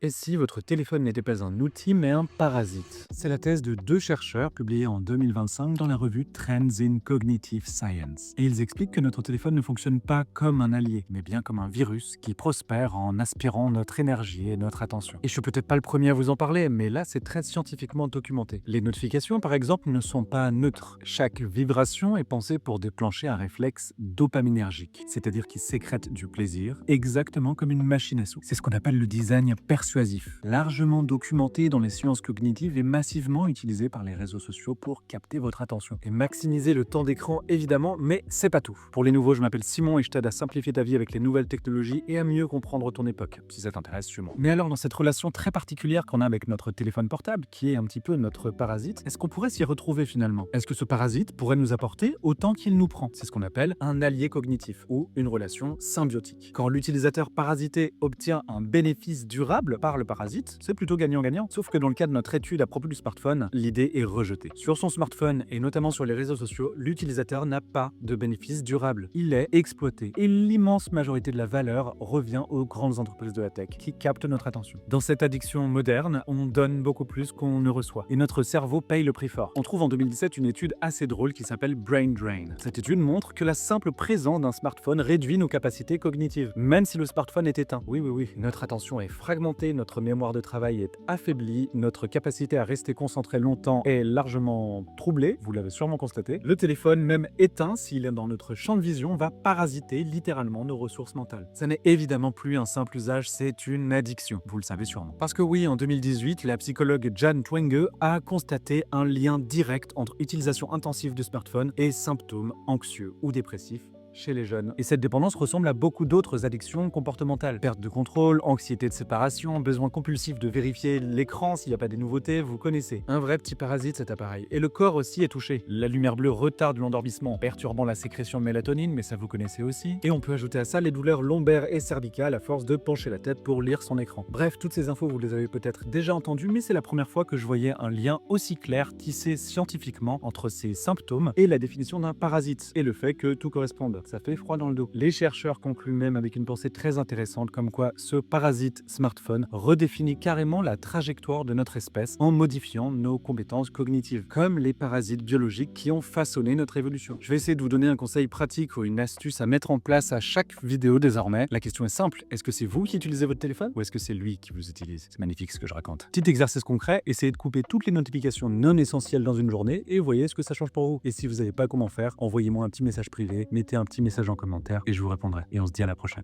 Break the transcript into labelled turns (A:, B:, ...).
A: Et si votre téléphone n'était pas un outil mais un parasite? C'est la thèse de deux chercheurs publiée en 2025 dans la revue Trends in Cognitive Science. Et ils expliquent que notre téléphone ne fonctionne pas comme un allié, mais bien comme un virus qui prospère en aspirant notre énergie et notre attention. Et je suis peut-être pas le premier à vous en parler, mais là c'est très scientifiquement documenté. Les notifications par exemple ne sont pas neutres. Chaque vibration est pensée pour déclencher un réflexe dopaminergique, c'est-à-dire qui sécrète du plaisir, exactement comme une machine à sous. C'est ce qu'on appelle le design persuasif, largement documenté dans les sciences cognitives et massivement utilisé par les réseaux sociaux pour capter votre attention. Et maximiser le temps d'écran évidemment, mais c'est pas tout. Pour les nouveaux, je m'appelle Simon et je t'aide à simplifier ta vie avec les nouvelles technologies et à mieux comprendre ton époque. Si ça t'intéresse, suis-moi. Mais alors dans cette relation très particulière qu'on a avec notre téléphone portable, qui est un petit peu notre parasite, est-ce qu'on pourrait s'y retrouver finalement? Est-ce que ce parasite pourrait nous apporter autant qu'il nous prend? C'est ce qu'on appelle un allié cognitif ou une relation symbiotique. Quand l'utilisateur parasité obtient un bénéfice durable par le parasite, c'est plutôt gagnant-gagnant. Sauf que dans le cas de notre étude à propos du smartphone, l'idée est rejetée. Sur son smartphone et notamment sur les réseaux sociaux, l'utilisateur n'a pas de bénéfice durable. Il est exploité. Et l'immense majorité de la valeur revient aux grandes entreprises de la tech qui captent notre attention. Dans cette addiction moderne, on donne beaucoup plus qu'on ne reçoit. Et notre cerveau paye le prix fort. On trouve en 2017 une étude assez drôle qui s'appelle Brain Drain. Cette étude montre que la simple présence d'un smartphone réduit nos capacités cognitives, même si le smartphone est éteint. Oui, notre attention est fragmentée, notre mémoire de travail est affaiblie, notre capacité à rester concentré longtemps est largement troublée, vous l'avez sûrement constaté. Le téléphone, même éteint, s'il est dans notre champ de vision, va parasiter littéralement nos ressources mentales. Ça n'est évidemment plus un simple usage, c'est une addiction, vous le savez sûrement. Parce que oui, en 2018, la psychologue Jan Twenge a constaté un lien direct entre utilisation intensive de smartphone et symptômes anxieux ou dépressifs chez les jeunes. Et cette dépendance ressemble à beaucoup d'autres addictions comportementales. Perte de contrôle, anxiété de séparation, besoin compulsif de vérifier l'écran s'il n'y a pas des nouveautés, vous connaissez. Un vrai petit parasite cet appareil. Et le corps aussi est touché. La lumière bleue retarde l'endormissement, perturbant la sécrétion de mélatonine, mais ça vous connaissez aussi. Et on peut ajouter à ça les douleurs lombaires et cervicales à force de pencher la tête pour lire son écran. Bref, toutes ces infos vous les avez peut-être déjà entendues, mais c'est la première fois que je voyais un lien aussi clair tissé scientifiquement entre ces symptômes et la définition d'un parasite, et le fait que tout corresponde. Ça fait froid dans le dos. Les chercheurs concluent même avec une pensée très intéressante comme quoi ce parasite smartphone redéfinit carrément la trajectoire de notre espèce en modifiant nos compétences cognitives, comme les parasites biologiques qui ont façonné notre évolution. Je vais essayer de vous donner un conseil pratique ou une astuce à mettre en place à chaque vidéo désormais. La question est simple, est-ce que c'est vous qui utilisez votre téléphone ou est-ce que c'est lui qui vous utilise? C'est magnifique ce que je raconte. Petit exercice concret, essayez de couper toutes les notifications non essentielles dans une journée et voyez ce que ça change pour vous. Et si vous savez pas comment faire, envoyez-moi un petit message privé, mettez un petit message en commentaire et je vous répondrai. Et on se dit à la prochaine.